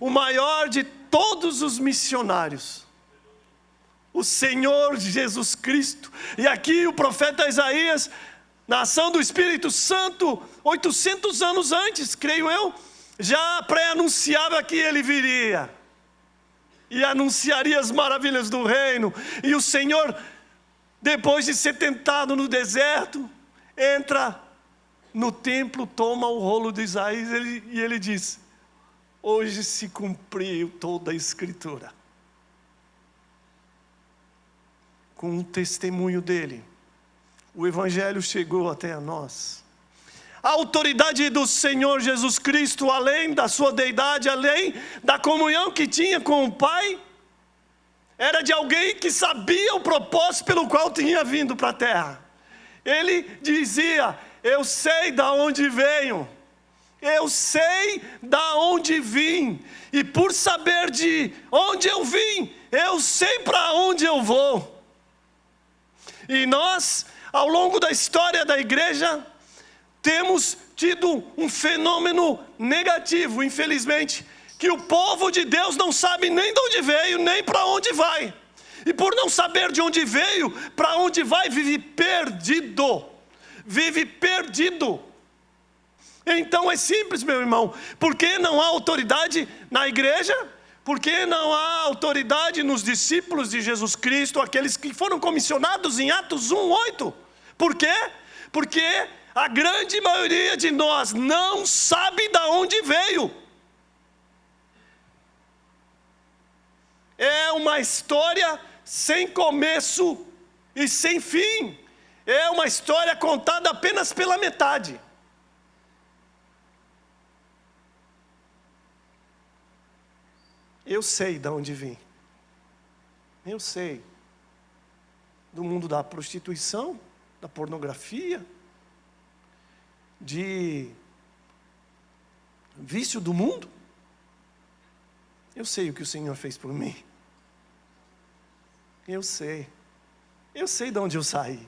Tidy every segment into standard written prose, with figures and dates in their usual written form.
o maior de todos os missionários, o Senhor Jesus Cristo. E aqui o profeta Isaías, na ação do Espírito Santo, 800 anos antes, creio eu, já pré-anunciava que ele viria e anunciaria as maravilhas do reino. E o Senhor, depois de ser tentado no deserto, entra no templo, toma o rolo de Isaías e ele diz: hoje se cumpriu toda a Escritura. Com o testemunho dele, o Evangelho chegou até nós. A autoridade do Senhor Jesus Cristo, além da sua deidade, além da comunhão que tinha com o Pai, era de alguém que sabia o propósito pelo qual tinha vindo para a terra. Ele dizia: eu sei da onde venho, eu sei da onde vim, e por saber de onde eu vim, eu sei para onde eu vou. E nós, ao longo da história da igreja, temos tido um fenômeno negativo, infelizmente, que o povo de Deus não sabe nem de onde veio, nem para onde vai. E por não saber de onde veio, para onde vai, vive perdido. Vive perdido. Então é simples, meu irmão. Por que não há autoridade na igreja? Por que não há autoridade nos discípulos de Jesus Cristo, aqueles que foram comissionados em Atos 1:8? Por quê? Porque a grande maioria de nós não sabe de onde veio. É uma história sem começo e sem fim. É uma história contada apenas pela metade. Eu sei de onde vim. Eu sei. Do mundo da prostituição, da pornografia, de vício do mundo. Eu sei o que o Senhor fez por mim. Eu sei. Eu sei de onde eu saí.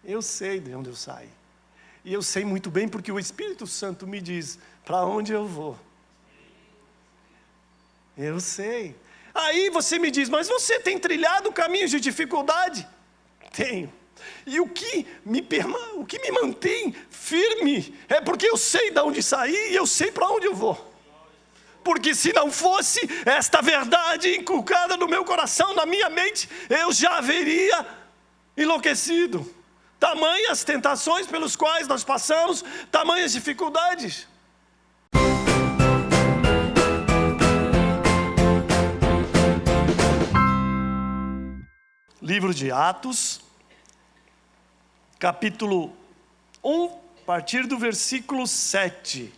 Eu sei de onde eu saí. E eu sei muito bem porque o Espírito Santo me diz para onde eu vou. Eu sei. Aí você me diz: mas você tem trilhado caminhos de dificuldade? Tenho. E o que me mantém firme é porque eu sei de onde saí e eu sei para onde eu vou. Porque se não fosse esta verdade inculcada no meu coração, na minha mente, eu já haveria enlouquecido. Tamanhas tentações pelos quais nós passamos, tamanhas dificuldades. Livro de Atos, capítulo 1, a partir do versículo 7.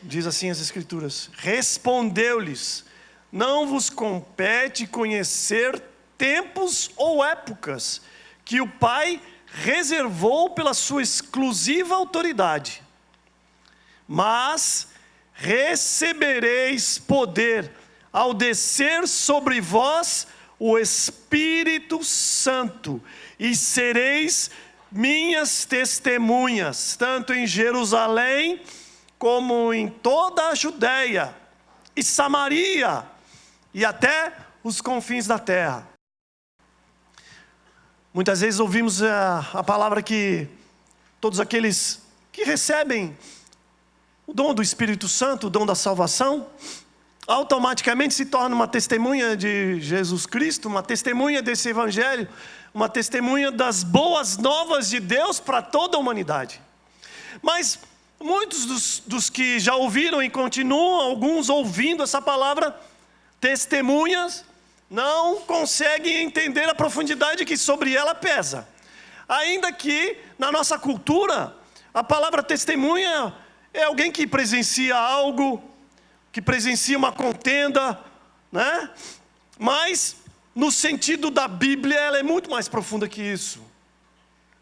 Diz assim as Escrituras: respondeu-lhes: não vos compete conhecer tempos ou épocas que o Pai reservou pela sua exclusiva autoridade, mas recebereis poder ao descer sobre vós o Espírito Santo, e sereis minhas testemunhas, tanto em Jerusalém, como em toda a Judeia e Samaria, e até os confins da terra. Muitas vezes ouvimos a palavra que todos aqueles que recebem o dom do Espírito Santo, o dom da salvação, automaticamente se torna uma testemunha de Jesus Cristo, uma testemunha desse Evangelho, uma testemunha das boas novas de Deus para toda a humanidade. Mas muitos dos que já ouviram e continuam, alguns ouvindo essa palavra, testemunhas, não conseguem entender a profundidade que sobre ela pesa. Ainda que na nossa cultura, a palavra testemunha é alguém que presencia algo, que presencia uma contenda, né? Mas no sentido da Bíblia, ela é muito mais profunda que isso.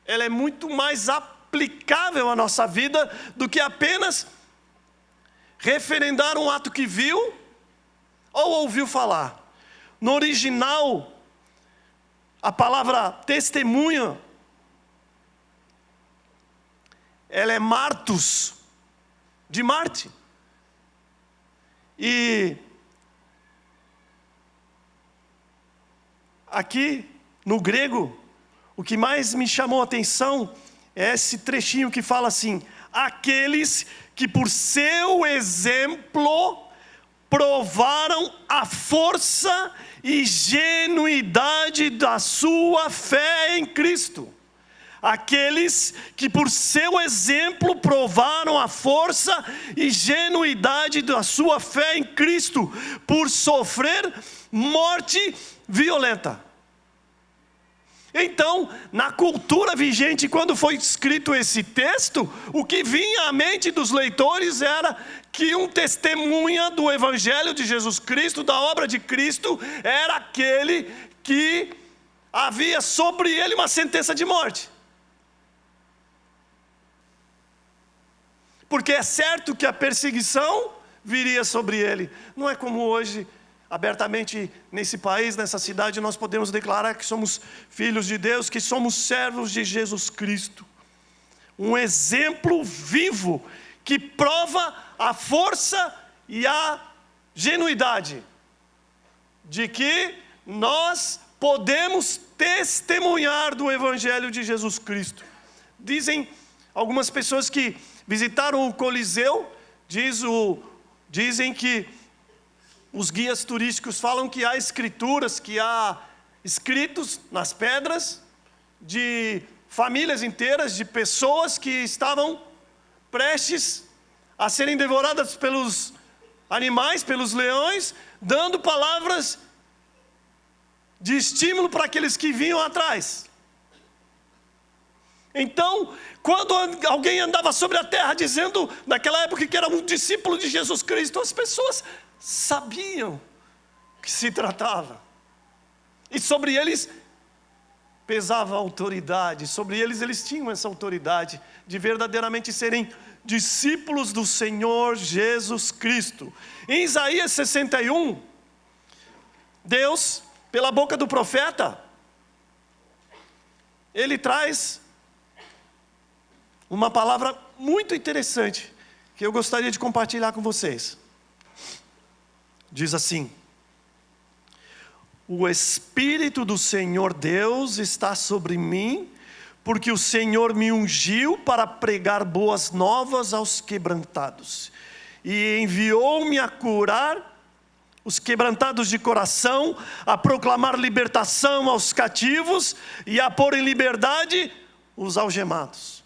Ela é muito mais aplicável à nossa vida do que apenas referendar um ato que viu ou ouviu falar. No original, a palavra testemunha, ela é martus, de Marte. E aqui no grego, o que mais me chamou a atenção é esse trechinho que fala assim: aqueles que por seu exemplo provaram a força e genuidade da sua fé em Cristo. Aqueles que por seu exemplo provaram a força e genuidade da sua fé em Cristo, por sofrer morte violenta. Então, na cultura vigente, quando foi escrito esse texto, o que vinha à mente dos leitores era que um testemunha do Evangelho de Jesus Cristo, da obra de Cristo, era aquele que havia sobre ele uma sentença de morte. Porque é certo que a perseguição viria sobre ele. Não é como hoje, abertamente nesse país, nessa cidade, nós podemos declarar que somos filhos de Deus, que somos servos de Jesus Cristo. Um exemplo vivo que prova a força e a genuidade de que nós podemos testemunhar do Evangelho de Jesus Cristo. Dizem algumas pessoas que visitaram o Coliseu, dizem que os guias turísticos falam que há escrituras, que há escritos nas pedras de famílias inteiras, de pessoas que estavam prestes a serem devoradas pelos animais, pelos leões, dando palavras de estímulo para aqueles que vinham atrás. Então, quando alguém andava sobre a terra dizendo, naquela época, que era um discípulo de Jesus Cristo, as pessoas sabiam que se tratava. E sobre eles pesava a autoridade, sobre eles tinham essa autoridade de verdadeiramente serem discípulos do Senhor Jesus Cristo. Em Isaías 61, Deus, pela boca do profeta, ele traz uma palavra muito interessante, que eu gostaria de compartilhar com vocês. Diz assim: o Espírito do Senhor Deus está sobre mim, porque o Senhor me ungiu para pregar boas novas aos quebrantados, e enviou-me a curar os quebrantados de coração, a proclamar libertação aos cativos, e a pôr em liberdade os algemados,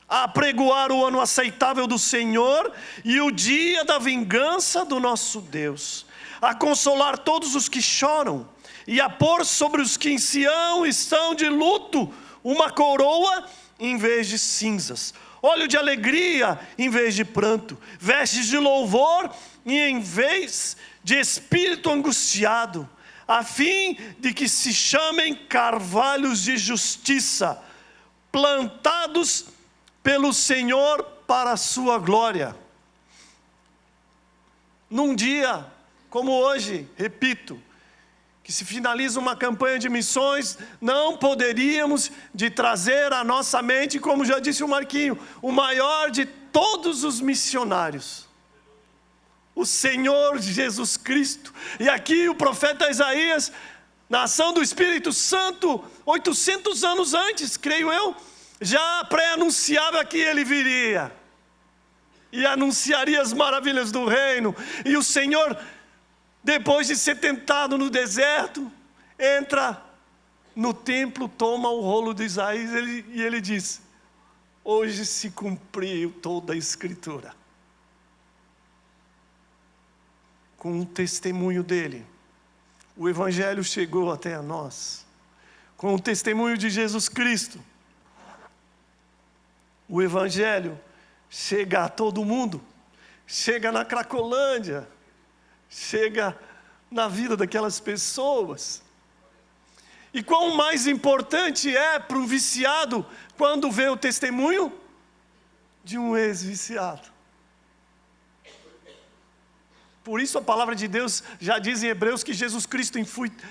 a apregoar o ano aceitável do Senhor e o dia da vingança do nosso Deus, a consolar todos os que choram, e a pôr sobre os que em Sião estão de luto uma coroa em vez de cinzas, óleo de alegria em vez de pranto, vestes de louvor e em vez de espírito angustiado, a fim de que se chamem carvalhos de justiça, plantados pelo Senhor para a sua glória. Num dia como hoje, repito, que se finaliza uma campanha de missões, não poderíamos de trazer à nossa mente, como já disse o Marquinho, o maior de todos os missionários, o Senhor Jesus Cristo. E aqui o profeta Isaías, na ação do Espírito Santo, 800 anos antes, creio eu, já pré-anunciava que ele viria e anunciaria as maravilhas do reino. E o Senhor, depois de ser tentado no deserto, entra no templo, toma o rolo de Isaías e ele diz: hoje se cumpriu toda a Escritura. Com o testemunho dele, o Evangelho chegou até a nós. Com o testemunho de Jesus Cristo, o Evangelho chega a todo mundo, chega na Cracolândia, chega na vida daquelas pessoas. E quão mais importante é para um viciado quando vê o testemunho de um ex-viciado. Por isso a palavra de Deus já diz em Hebreus que Jesus Cristo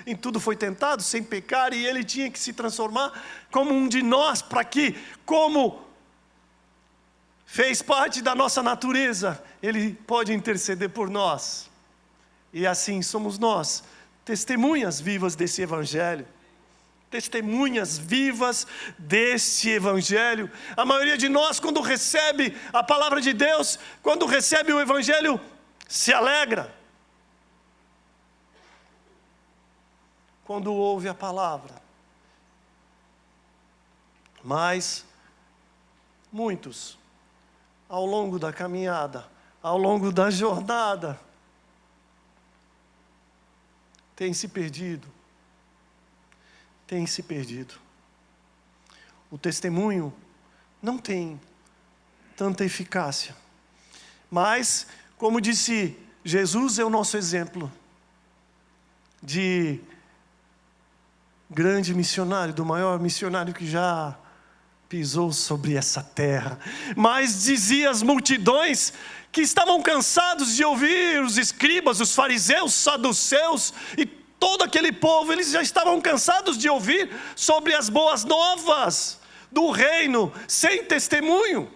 em tudo foi tentado, sem pecar, e ele tinha que se transformar como um de nós, para que, como fez parte da nossa natureza, ele pode interceder por nós. E assim somos nós, testemunhas vivas desse Evangelho. Testemunhas vivas desse Evangelho. A maioria de nós, quando recebe a palavra de Deus, quando recebe o Evangelho, se alegra. Quando ouve a palavra. Mas muitos, ao longo da caminhada, ao longo da jornada, têm se perdido. Têm se perdido. O testemunho não tem tanta eficácia. Mas, como disse, Jesus é o nosso exemplo de grande missionário, do maior missionário que já pisou sobre essa terra. Mas dizia às multidões que estavam cansados de ouvir os escribas, os fariseus, os saduceus e todo aquele povo, eles já estavam cansados de ouvir sobre as boas novas do reino, sem testemunho.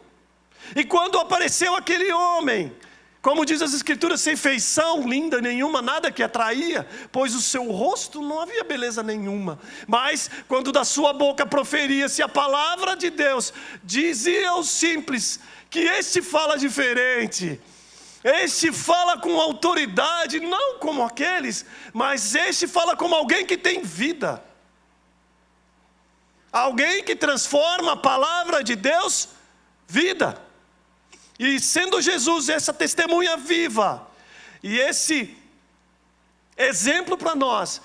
E quando apareceu aquele homem, como diz as Escrituras, sem feição linda nenhuma, nada que atraía, pois o seu rosto não havia beleza nenhuma. Mas quando da sua boca proferia-se a palavra de Deus, dizia aos simples que este fala diferente. Este fala com autoridade, não como aqueles, mas este fala como alguém que tem vida. Alguém que transforma a palavra de Deus, vida. E sendo Jesus essa testemunha viva, e esse exemplo para nós,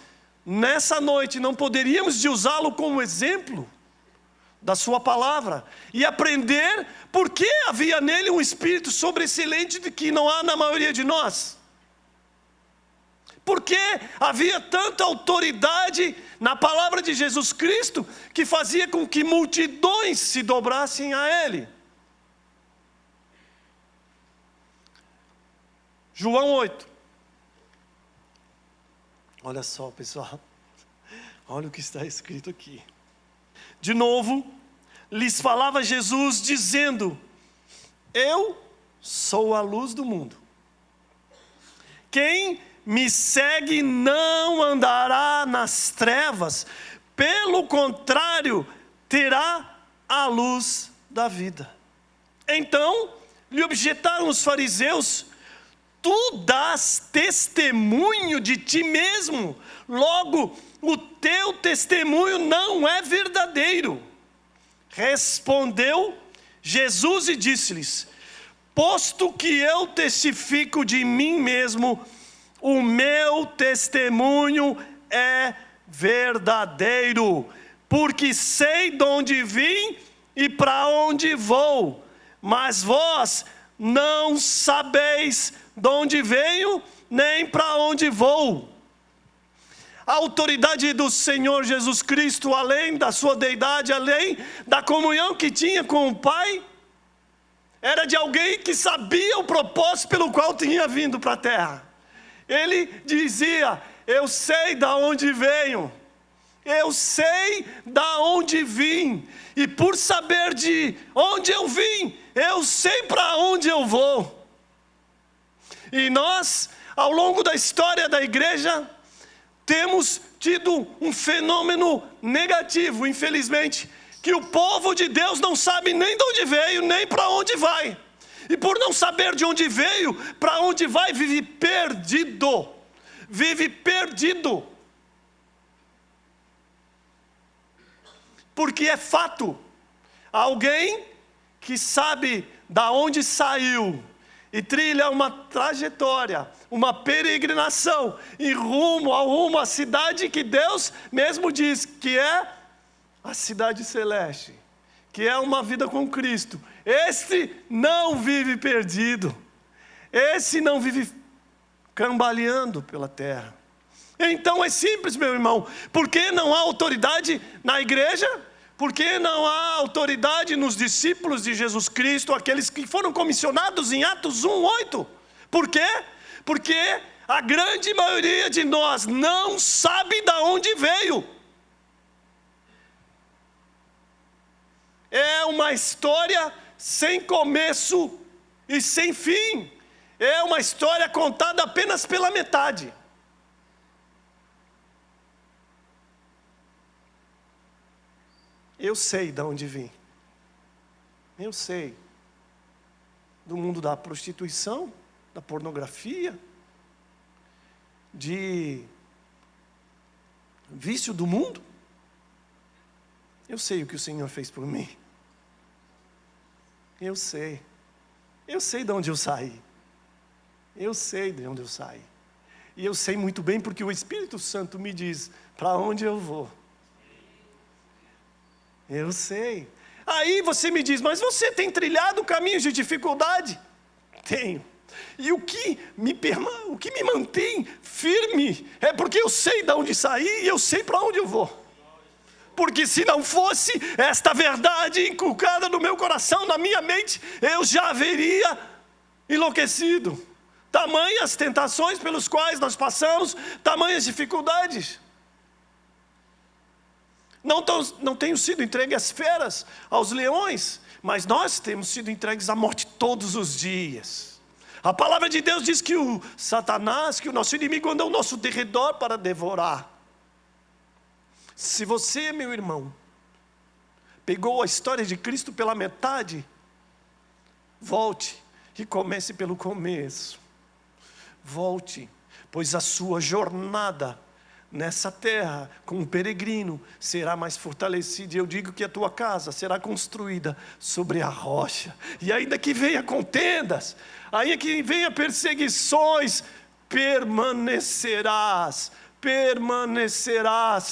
nessa noite não poderíamos de usá-lo como exemplo da sua palavra, e aprender por que havia nele um espírito sobreexcelente de que não há na maioria de nós. Porque havia tanta autoridade na palavra de Jesus Cristo, que fazia com que multidões se dobrassem a Ele. João 8. Olha só, pessoal. Olha o que está escrito aqui. De novo, lhes falava Jesus dizendo: eu sou a luz do mundo. Quem me segue não andará nas trevas, pelo contrário, terá a luz da vida. Então, lhe objetaram os fariseus: tu dás testemunho de ti mesmo, logo o teu testemunho não é verdadeiro. Respondeu Jesus e disse-lhes: posto que eu testifico de mim mesmo, o meu testemunho é verdadeiro, porque sei de onde vim e para onde vou, mas vós não sabeis de onde venho, nem para onde vou. A autoridade do Senhor Jesus Cristo, além da sua deidade, além da comunhão que tinha com o Pai, era de alguém que sabia o propósito pelo qual tinha vindo para a terra. Ele dizia: eu sei de onde venho, eu sei de onde vim, e por saber de onde eu vim, eu sei para onde eu vou. E nós, ao longo da história da igreja, temos tido um fenômeno negativo, infelizmente, que o povo de Deus não sabe nem de onde veio, nem para onde vai. E por não saber de onde veio, para onde vai, vive perdido. Vive perdido. Porque é fato, alguém que sabe da onde saiu e trilha uma trajetória, uma peregrinação em rumo à cidade que Deus mesmo diz que é a cidade celeste, que é uma vida com Cristo. Esse não vive perdido, esse não vive cambaleando pela terra. Então é simples, meu irmão. Por que não há autoridade na igreja? Por que não há autoridade nos discípulos de Jesus Cristo, aqueles que foram comissionados em Atos 1:8? Por quê? Porque a grande maioria de nós não sabe de onde veio. É uma história sem começo e sem fim. é uma história contada apenas pela metade. Eu sei de onde vim. Eu sei do mundo da prostituição, da pornografia, de vício do mundo. Eu sei o que o Senhor fez por mim. Eu sei de onde eu saí. Eu sei de onde eu saí. E eu sei muito bem porque o Espírito Santo me diz para onde eu vou. Eu sei. Aí você me diz, mas você tem trilhado caminhos de dificuldade? Tenho. E o que me mantém firme é porque eu sei de onde saí e eu sei para onde eu vou. Porque se não fosse esta verdade inculcada no meu coração, na minha mente, eu já haveria enlouquecido. Tamanhas tentações pelos quais nós passamos, tamanhas dificuldades. Não tenho sido entregue às feras, aos leões, mas nós temos sido entregues à morte todos os dias. A palavra de Deus diz que o Satanás, que o nosso inimigo anda ao nosso derredor para devorar. Se você, meu irmão, pegou a história de Cristo pela metade, volte e comece pelo começo. Volte, pois a sua jornada nessa terra, como peregrino, será mais fortalecida. E eu digo que a tua casa será construída sobre a rocha. E ainda que venha contendas, ainda que venha perseguições, permanecerás,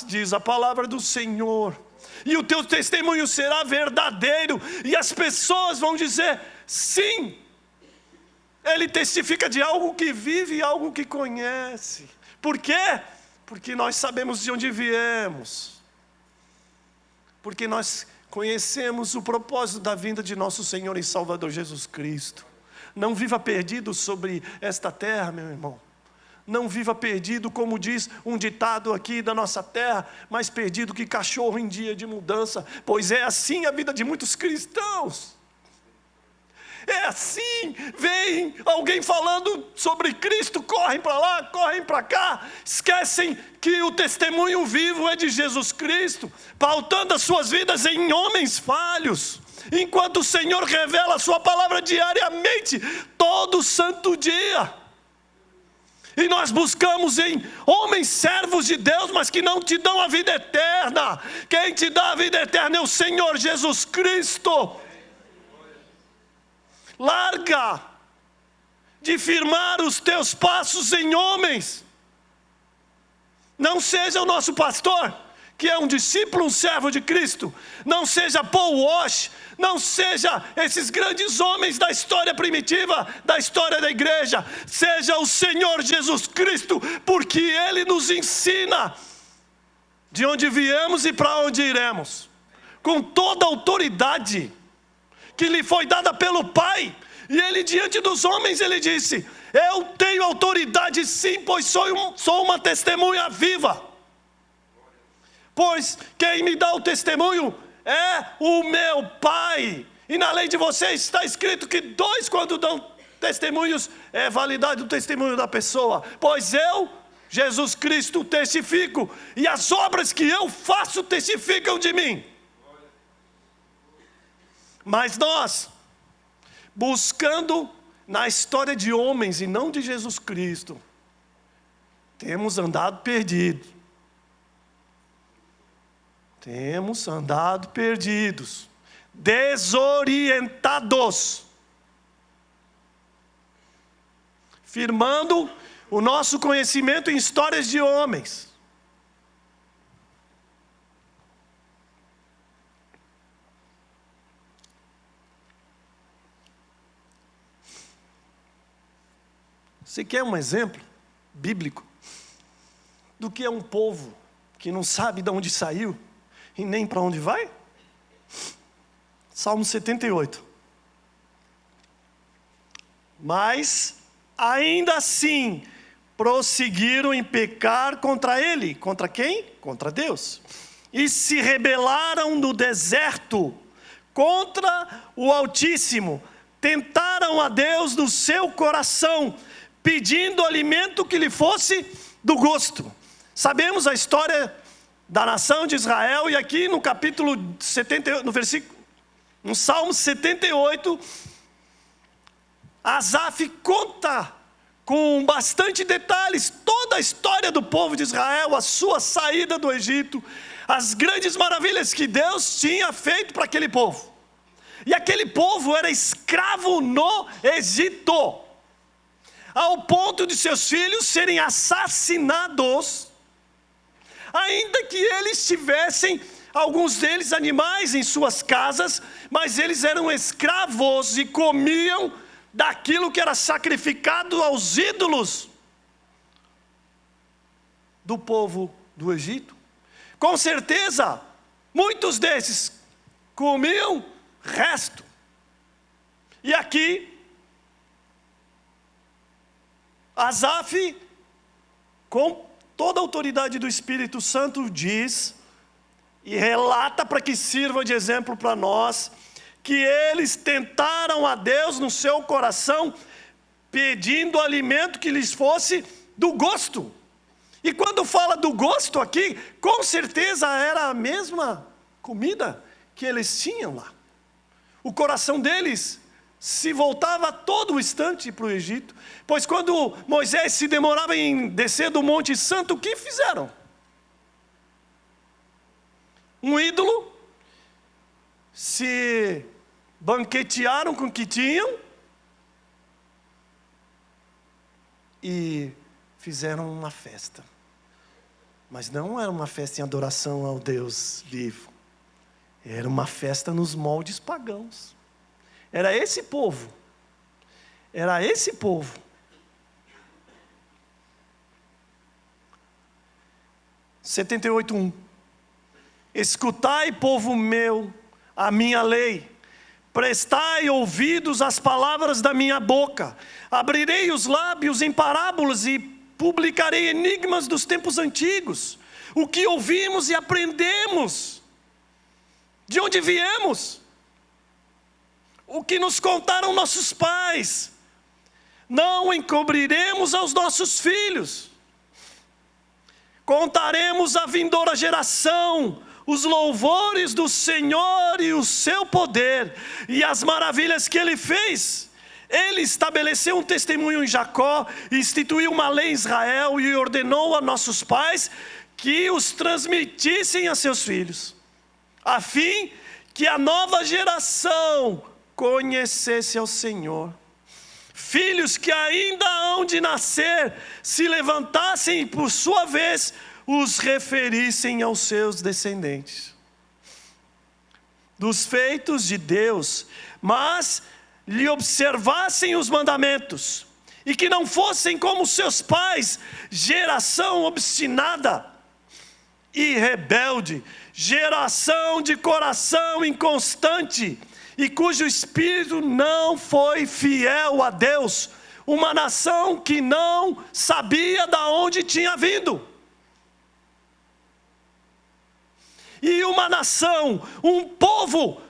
diz a palavra do Senhor. E o teu testemunho será verdadeiro. E as pessoas vão dizer, sim, ele testifica de algo que vive e algo que conhece. Por quê? Porque nós sabemos de onde viemos. Porque nós conhecemos o propósito da vinda de nosso Senhor e Salvador Jesus Cristo. Não viva perdido sobre esta terra, meu irmão. Não viva perdido, como diz um ditado aqui da nossa terra, mais perdido que cachorro em dia de mudança. Pois é assim a vida de muitos cristãos. É assim, vem alguém falando sobre Cristo, correm para lá, correm para cá, esquecem que o testemunho vivo é de Jesus Cristo, pautando as suas vidas em homens falhos, enquanto o Senhor revela a sua palavra diariamente, todo santo dia. E nós buscamos em homens servos de Deus, mas que não te dão a vida eterna. Quem te dá a vida eterna é o Senhor Jesus Cristo. Larga de firmar os teus passos em homens. Não seja o nosso pastor, que é um discípulo, um servo de Cristo. Não seja Paul Walsh, não seja esses grandes homens da história primitiva, da história da igreja. Seja o Senhor Jesus Cristo, porque Ele nos ensina de onde viemos e para onde iremos. Com toda a autoridade que lhe foi dada pelo Pai. E Ele diante dos homens, Ele disse, eu tenho autoridade sim, pois sou uma testemunha viva. Pois quem me dá o testemunho é o meu Pai. E na lei de vocês está escrito que 2 quando dão testemunhos, é validade do testemunho da pessoa. Pois eu, Jesus Cristo, testifico, e as obras que eu faço testificam de mim. Mas nós, buscando na história de homens e não de Jesus Cristo, temos andado perdidos. Temos andado perdidos, desorientados, firmando o nosso conhecimento em histórias de homens. Você quer um exemplo bíblico do que é um povo que não sabe de onde saiu e nem para onde vai? Salmo 78. Mas ainda assim prosseguiram em pecar contra ele. Contra quem? Contra Deus. E se rebelaram no deserto contra o Altíssimo. tentaram a Deus no seu coração, pedindo alimento que lhe fosse do gosto. Sabemos a história da nação de Israel, e aqui no capítulo 78, no Salmo 78, Asaf conta com bastante detalhes toda a história do povo de Israel, a sua saída do Egito, as grandes maravilhas que Deus tinha feito para aquele povo. E aquele povo era escravo no Egito, ao ponto de seus filhos serem assassinados, ainda que eles tivessem, alguns deles, animais em suas casas, mas eles eram escravos e comiam daquilo que era sacrificado aos ídolos do povo do Egito. Com certeza, muitos desses comiam resto. E aqui, Asaf, com toda a autoridade do Espírito Santo, diz e relata, para que sirva de exemplo para nós, que eles tentaram a Deus no seu coração, pedindo alimento que lhes fosse do gosto. E quando fala do gosto aqui, com certeza era a mesma comida que eles tinham lá. O coração deles se voltava a todo instante para o Egito, pois quando Moisés se demorava em descer do Monte Santo, o que fizeram? Um ídolo, se banquetearam com o que tinham e fizeram uma festa. Mas não era uma festa em adoração ao Deus vivo. Era uma festa nos moldes pagãos. Era esse povo. Era esse povo. Setenta e 78:1. Escutai, povo meu, a minha lei. Prestai ouvidos às palavras da minha boca. Abrirei os lábios em parábolas e publicarei enigmas dos tempos antigos. O que ouvimos e aprendemos. De onde viemos. O que nos contaram nossos pais. Não encobriremos aos nossos filhos. Contaremos à vindoura geração os louvores do Senhor e o seu poder, e as maravilhas que Ele fez. Ele estabeleceu um testemunho em Jacó, instituiu uma lei em Israel, e ordenou a nossos pais que os transmitissem a seus filhos, a fim que a nova geração conhecesse ao Senhor. Filhos que ainda hão de nascer, se levantassem e por sua vez os referissem aos seus descendentes. Dos feitos de Deus, mas lhe observassem os mandamentos, e que não fossem como seus pais, geração obstinada e rebelde, geração de coração inconstante, e cujo espírito não foi fiel a Deus, uma nação que não sabia de onde tinha vindo. E uma nação, um povo,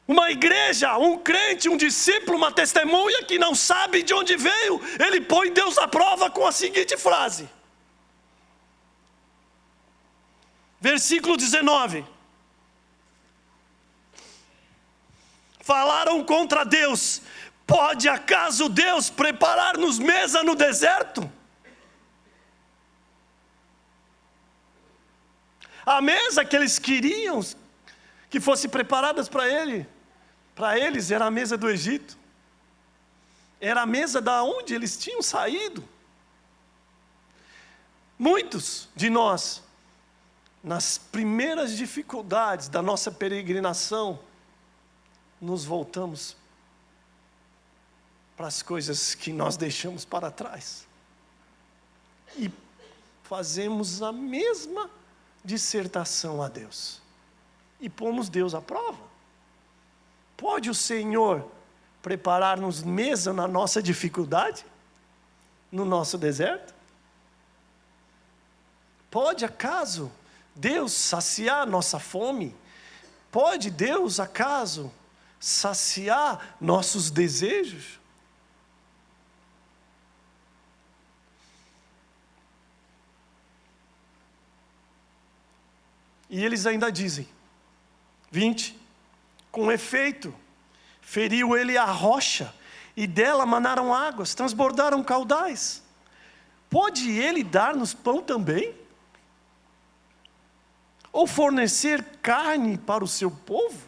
uma igreja, um crente, um discípulo, uma testemunha que não sabe de onde veio, ele põe Deus à prova com a seguinte frase. Versículo 19. Falaram contra Deus: pode acaso Deus preparar-nos mesa no deserto? A mesa que eles queriam que fosse preparada para eles, era a mesa do Egito. Era a mesa da onde eles tinham saído. Muitos de nós, nas primeiras dificuldades da nossa peregrinação, nos voltamos para as coisas que nós deixamos para trás. E fazemos a mesma dissertação a Deus. E pomos Deus à prova. Pode o Senhor preparar-nos mesa na nossa dificuldade? No nosso deserto? Pode acaso Deus saciar nossa fome? Pode Deus acaso saciar nossos desejos. E eles ainda dizem, 20, com efeito, feriu ele a rocha, e dela manaram águas, transbordaram caudais. Pode ele dar-nos pão também? Ou fornecer carne para o seu povo?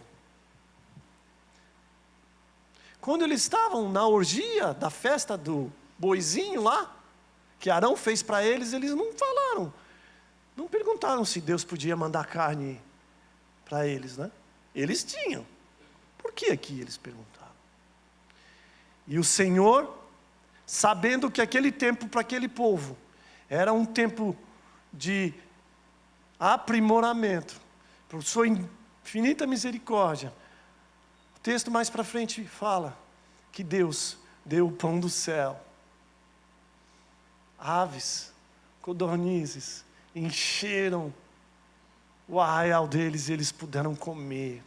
Quando eles estavam na orgia da festa do boizinho lá, que Arão fez para eles, eles não falaram, não perguntaram se Deus podia mandar carne para eles, né? Eles tinham. Por que aqui eles perguntaram? E o Senhor, sabendo que aquele tempo para aquele povo era um tempo de aprimoramento, por sua infinita misericórdia, o texto mais para frente fala que Deus deu o pão do céu. Aves, codornizes, encheram o arraial deles e eles puderam comer.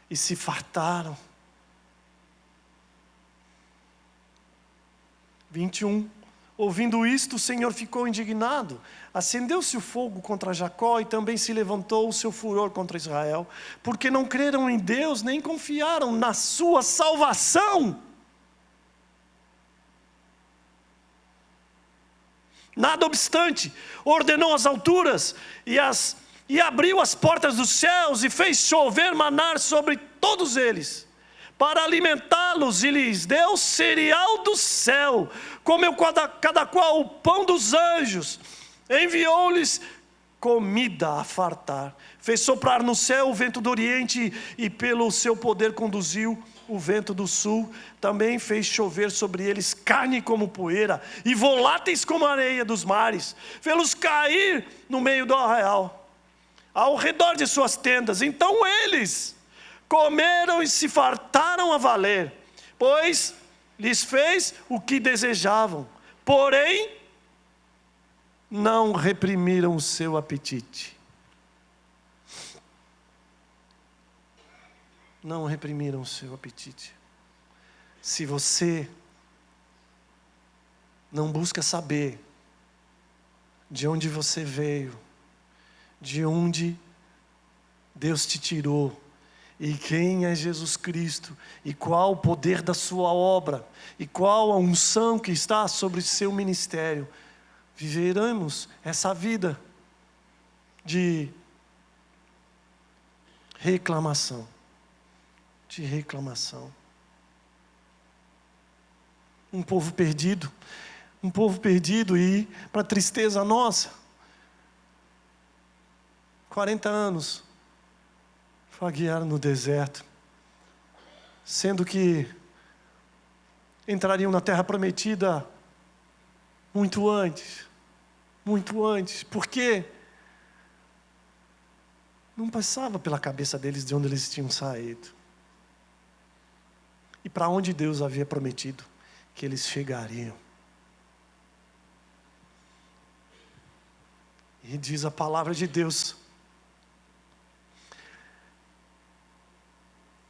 E se fartaram. 21. Ouvindo isto, o Senhor ficou indignado. Acendeu-se o fogo contra Jacó e também se levantou o seu furor contra Israel, porque não creram em Deus, nem confiaram na sua salvação. Nada obstante, ordenou as alturas e abriu as portas dos céus e fez chover maná sobre todos eles, para alimentá-los, e lhes deu cereal do céu, comeu cada qual o pão dos anjos, enviou-lhes comida a fartar, fez soprar no céu o vento do oriente e pelo seu poder conduziu o vento do sul, também fez chover sobre eles carne como poeira e voláteis como a areia dos mares, fê-los cair no meio do arraial, ao redor de suas tendas. Então eles comeram e se fartaram a valer, pois lhes fez o que desejavam, porém não reprimiram o seu apetite. Não reprimiram o seu apetite. Se você não busca saber de onde você veio, de onde Deus te tirou, e quem é Jesus Cristo, e qual o poder da sua obra, e qual a unção que está sobre o seu ministério, viveremos essa vida de reclamação. De reclamação. Um povo perdido e, para tristeza nossa, 40 anos vaguearam no deserto, sendo que entrariam na terra prometida muito antes, porque não passava pela cabeça deles de onde eles tinham saído. E para onde Deus havia prometido que eles chegariam. E diz a palavra de Deus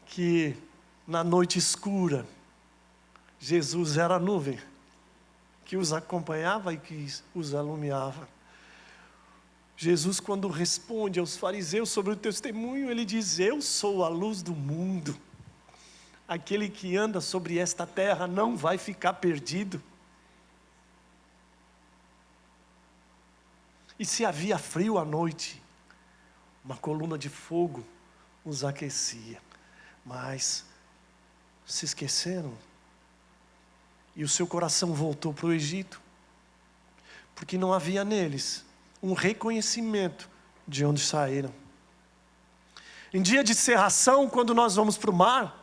que na noite escura, Jesus era a nuvem que os acompanhava e que os alumiava. Jesus, quando responde aos fariseus sobre o testemunho, ele diz: eu sou a luz do mundo. Aquele que anda sobre esta terra não vai ficar perdido. E se havia frio à noite, uma coluna de fogo os aquecia. Mas se esqueceram. E o seu coração voltou para o Egito. Porque não havia neles um reconhecimento de onde saíram. Em dia de cerração, quando nós vamos para o mar,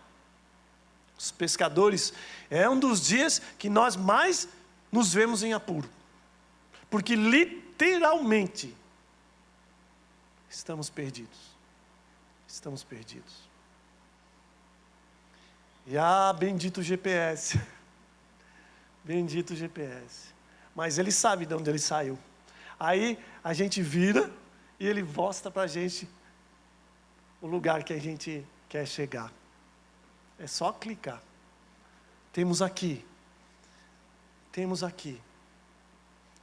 os pescadores, é um dos dias que nós mais nos vemos em apuro. Porque literalmente estamos perdidos. Estamos perdidos. E bendito o GPS. Bendito o GPS. Mas ele sabe de onde ele saiu. Aí a gente vira e ele mostra para a gente o lugar que a gente quer chegar. É só clicar. Temos aqui,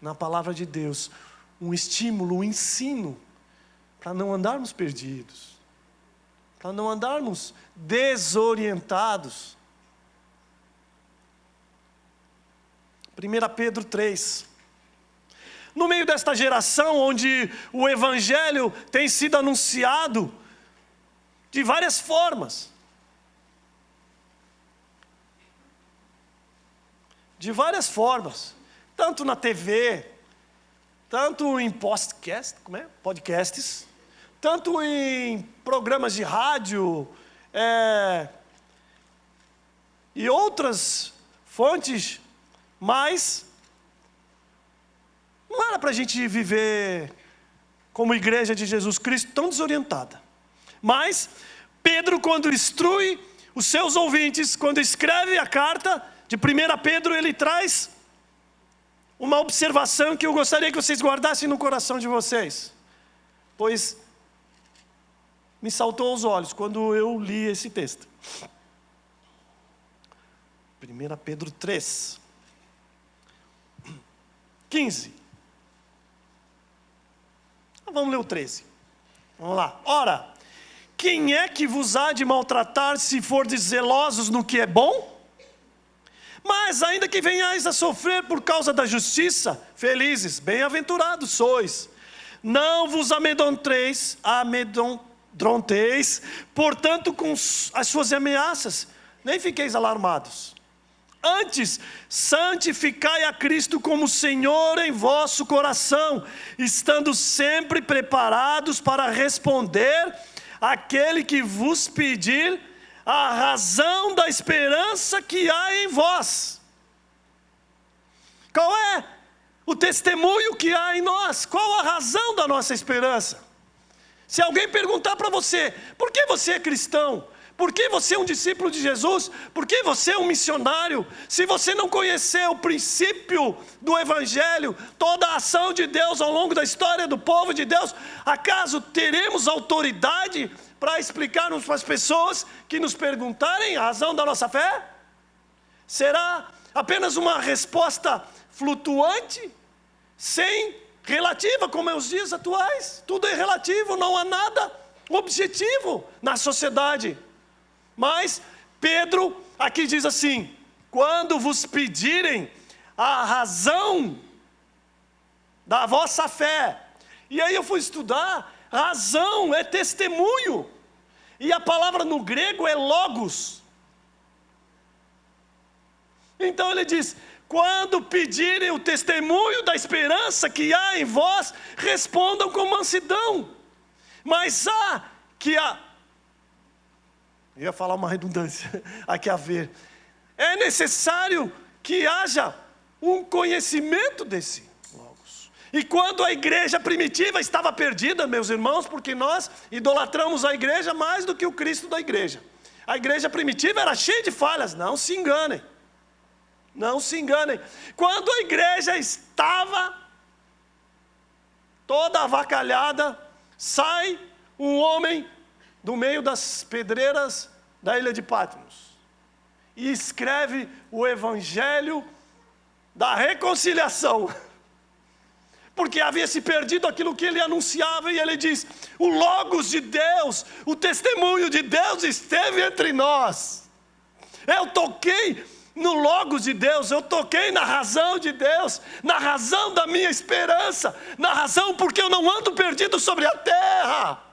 na palavra de Deus, um estímulo, um ensino, para não andarmos perdidos, para não andarmos desorientados. 1 Pedro 3. No meio desta geração onde o Evangelho tem sido anunciado de várias formas, tanto na TV, tanto em podcasts, tanto em programas de rádio, e outras fontes, mas não era para a gente viver como igreja de Jesus Cristo tão desorientada. Mas Pedro, quando instrui os seus ouvintes, quando escreve a carta de 1 Pedro, ele traz uma observação que eu gostaria que vocês guardassem no coração de vocês, pois me saltou aos olhos quando eu li esse texto. 1 Pedro 3, 15. Vamos ler o 13. Vamos lá. Ora, quem é que vos há de maltratar se fordes zelosos no que é bom? Mas ainda que venhais a sofrer por causa da justiça, felizes, bem-aventurados sois. Não vos amedronteis, portanto, com as suas ameaças, nem fiqueis alarmados. Antes, santificai a Cristo como Senhor em vosso coração, estando sempre preparados para responder àquele que vos pedir a razão da esperança que há em vós. Qual é o testemunho que há em nós? Qual a razão da nossa esperança? Se alguém perguntar para você, por que você é cristão? Por que você é um discípulo de Jesus? Por que você é um missionário? Se você não conhecer o princípio do Evangelho, toda a ação de Deus ao longo da história do povo de Deus, acaso teremos autoridade para explicarmos para as pessoas que nos perguntarem a razão da nossa fé? Será apenas uma resposta flutuante, sem relativa, como é os dias atuais? Tudo é relativo, não há nada objetivo na sociedade. Mas Pedro aqui diz assim: quando vos pedirem a razão da vossa fé. E aí eu fui estudar, razão é testemunho. E a palavra no grego é logos. Então ele diz: quando pedirem o testemunho da esperança que há em vós, respondam com mansidão. Mas há que eu ia falar uma redundância, há que haver. É necessário que haja um conhecimento desse logos. E quando a igreja primitiva estava perdida, meus irmãos, porque nós idolatramos a igreja mais do que o Cristo da igreja. A igreja primitiva era cheia de falhas, não se enganem. Não se enganem. Quando a igreja estava toda avacalhada, sai um homem do meio das pedreiras da ilha de Patmos e escreve o evangelho da reconciliação, porque havia se perdido aquilo que ele anunciava, e ele diz: o logos de Deus, o testemunho de Deus esteve entre nós. Eu toquei no logos de Deus, eu toquei na razão de Deus, na razão da minha esperança, na razão porque eu não ando perdido sobre a terra.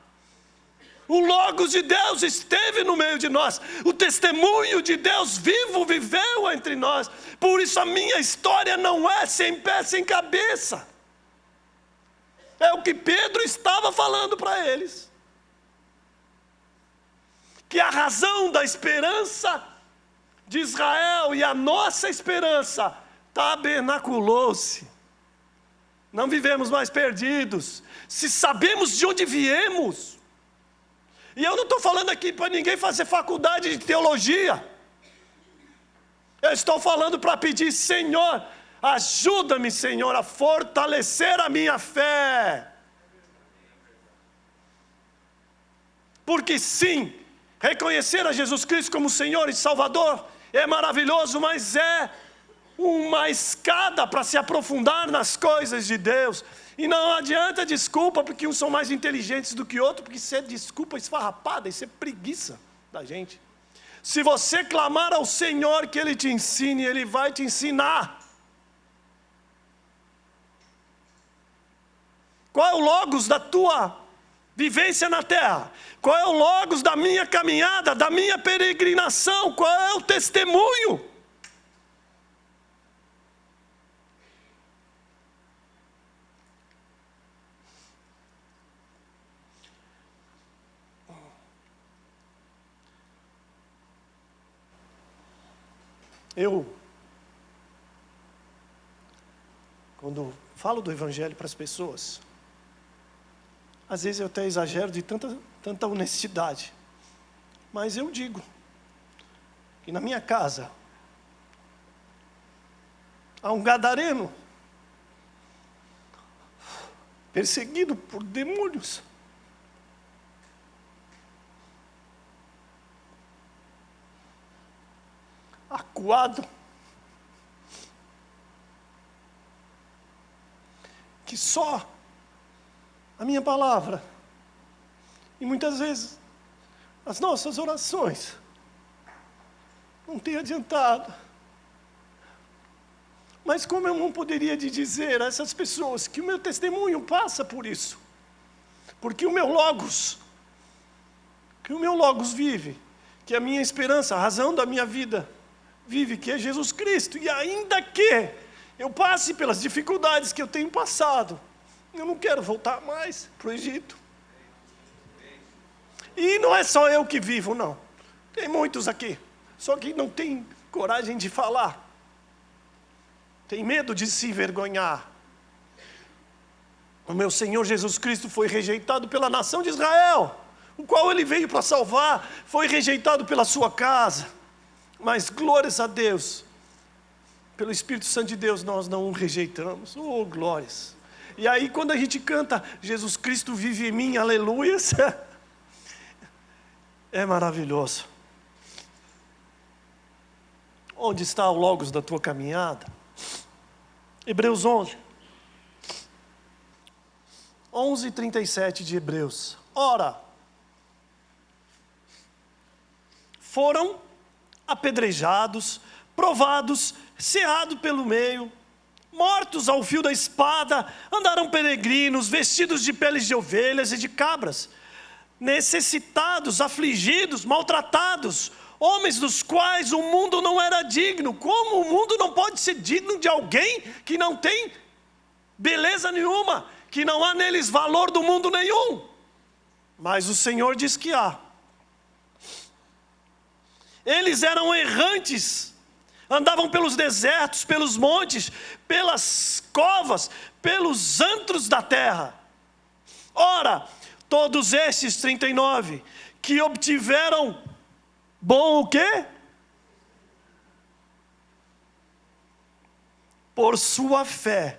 O logos de Deus esteve no meio de nós, o testemunho de Deus vivo viveu entre nós. Por isso a minha história não é sem pé, sem cabeça. É o que Pedro estava falando para eles, que a razão da esperança de Israel e a nossa esperança tabernaculou-se. Não vivemos mais perdidos, se sabemos de onde viemos. E eu não estou falando aqui para ninguém fazer faculdade de teologia. Eu estou falando para pedir: Senhor, ajuda-me, Senhor, a fortalecer a minha fé. Porque sim, Reconhecer a Jesus Cristo como Senhor e Salvador é maravilhoso, mas é uma escada para se aprofundar nas coisas de Deus. E não adianta desculpa porque uns são mais inteligentes do que outros, porque isso é desculpa esfarrapada, isso é preguiça da gente. Se você clamar ao Senhor que Ele te ensine, Ele vai te ensinar. Qual é o logos da tua vivência na terra? Qual é o logos da minha caminhada, da minha peregrinação? Qual é o testemunho? Quando falo do Evangelho para as pessoas, às vezes eu até exagero de tanta honestidade, mas eu digo que na minha casa há um gadareno perseguido por demônios. Acuado, que só a minha palavra e muitas vezes as nossas orações não têm adiantado. Mas como eu não poderia dizer a essas pessoas que o meu testemunho passa por isso? Porque o meu Logos vive, que a minha esperança, a razão da minha vida vive, que é Jesus Cristo. E ainda que eu passe pelas dificuldades que eu tenho passado, eu não quero voltar mais para o Egito. E não é só eu que vivo, não. Tem muitos aqui, só que não tem coragem de falar. Tem medo de se envergonhar. O meu Senhor Jesus Cristo foi rejeitado pela nação de Israel, o qual Ele veio para salvar, foi rejeitado pela sua casa. Mas glórias a Deus, pelo Espírito Santo de Deus nós não o rejeitamos. Oh, glórias! E aí quando a gente canta, Jesus Cristo vive em mim, aleluias, é maravilhoso. Onde está o Logos da tua caminhada? Hebreus 11:37 de Hebreus. Ora, foram apedrejados, provados, cerrados pelo meio, mortos ao fio da espada, andaram peregrinos, vestidos de peles de ovelhas e de cabras, necessitados, afligidos, maltratados, homens dos quais o mundo não era digno. Como o mundo não pode ser digno de alguém que não tem beleza nenhuma, que não há neles valor do mundo nenhum? Mas o Senhor diz que há. Eles eram errantes, andavam pelos desertos, pelos montes, pelas covas, pelos antros da terra. Ora, todos estes, 39, que obtiveram bom o quê? Por sua fé,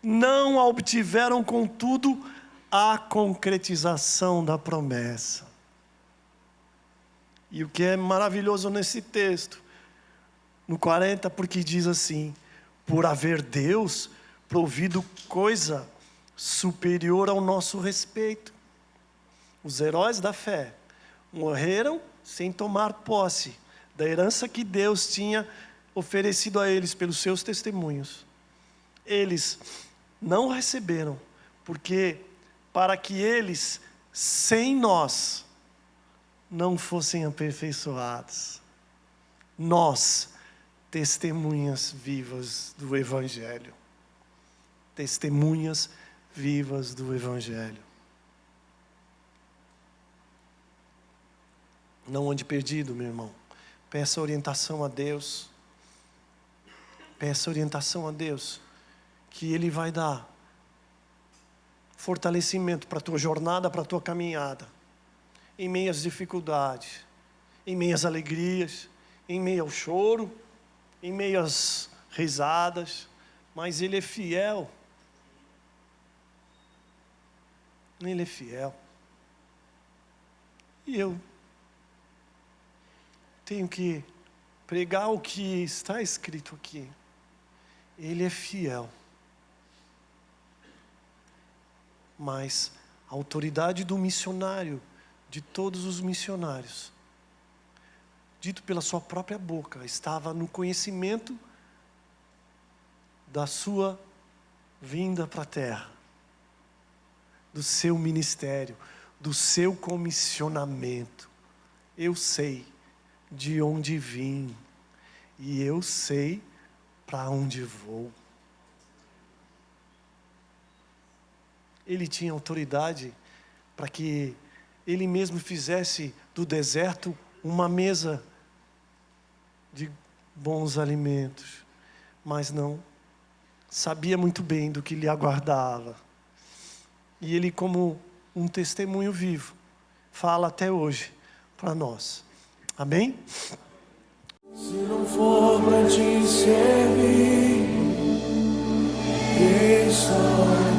não a obtiveram, contudo, a concretização da promessa. E o que é maravilhoso nesse texto, no 40, porque diz assim: por haver Deus provido coisa superior ao nosso respeito. Os heróis da fé morreram sem tomar posse da herança que Deus tinha oferecido a eles pelos seus testemunhos. Eles não receberam, porque para que eles, sem nós, não fossem aperfeiçoados. Nós, testemunhas vivas do Evangelho. Testemunhas vivas do Evangelho. Não ande perdido, meu irmão. Peça orientação a Deus. Peça orientação a Deus, que Ele vai dar fortalecimento para a tua jornada, para a tua caminhada. Em meio às dificuldades, em meio às alegrias, em meio ao choro, em meio às risadas, mas Ele é fiel. Ele é fiel. E eu tenho que pregar o que está escrito aqui. Ele é fiel. Mas a autoridade do missionário, de todos os missionários, dito pela sua própria boca, estava no conhecimento da sua vinda para a terra, do seu ministério, do seu comissionamento. Eu sei de onde vim e eu sei para onde vou. Ele tinha autoridade para que ele mesmo fizesse do deserto uma mesa de bons alimentos, mas não, sabia muito bem do que lhe aguardava. E ele, como um testemunho vivo, fala até hoje para nós. Amém? Se não for para te servir, deixa